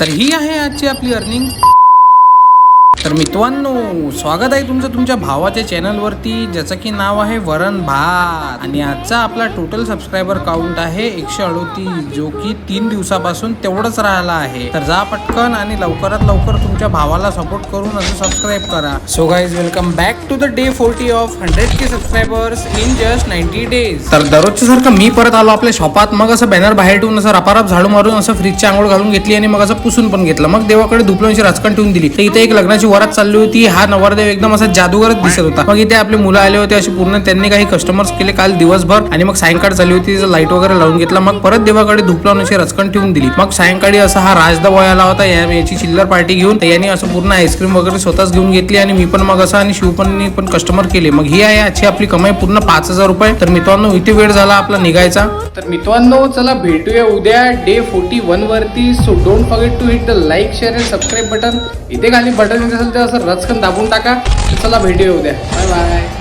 तर ही आहे आजची आपली अर्निंग। तर मित्रांनो, स्वागत आहे तुमचं तुमच्या भावाच्या चॅनलवरती, ज्याचं की नाव आहे वरण भात। आणि आजचा आपला टोटल सबस्क्रायबर काउंट आहे 138, जो की 3 दिवसापासून तेवढंच राहिला आहे। तर जा पटकन आणि लवकरात लवकर तुमच्या भावाला सपोर्ट करून असं सबस्क्राईब करा। So guys, welcome back to the day 40 of 100K subscribers in just 90 days. तर दररोजच्या सारखं मी परत आलो आपल्या शॉपात। मग असं बॅनर बाहेर ठेवून असं रपारप झाडू मारून असं फ्रीजची आंघोळ घालून घेतली आणि मग असं पुसून पण घेतलं। मग देवाकडे धुपलांची राजकण ठेवून दिली। तर इथे एक लग्नाची वरात चालली होती। हा नवरदेव एकदम असा जादूगरच दिसत होता। मग इथे आपले मुलं आले होते अशी पूर्ण, त्यांनी काही कस्टमर्स केले काल दिवसभर। आणि मग सायंकाळ झाली होती, लाईट वगैरे लावून घेतला। मग परत देवाकडे धूप लावून अशी रचकण ठेवून दिली। मग सायंकाळी असा हा राजदा बॉय आला होता याची चिल्लर पार्टी घेऊन। याने असं पूर्ण आईस्क्रीम वगैरे स्वतःच घेऊन घेतली आणि मी पण मग असं आणि शिवपणनी पण कस्टमर केले। मग ही आहे आजची आपली कमाई पूर्ण 5000 रुपये। तर मित्रांनो, इथे वेळ झाला आपला निघायचा। तर मित्रांनो, चला भेटूया उद्या डे 41 वरती। So don't forget to hit the like, share and subscribe button. इथे खाली बटन असेल तर असं रचकन दाबून टाका। चला भेटूया उद्या, बाय बाय।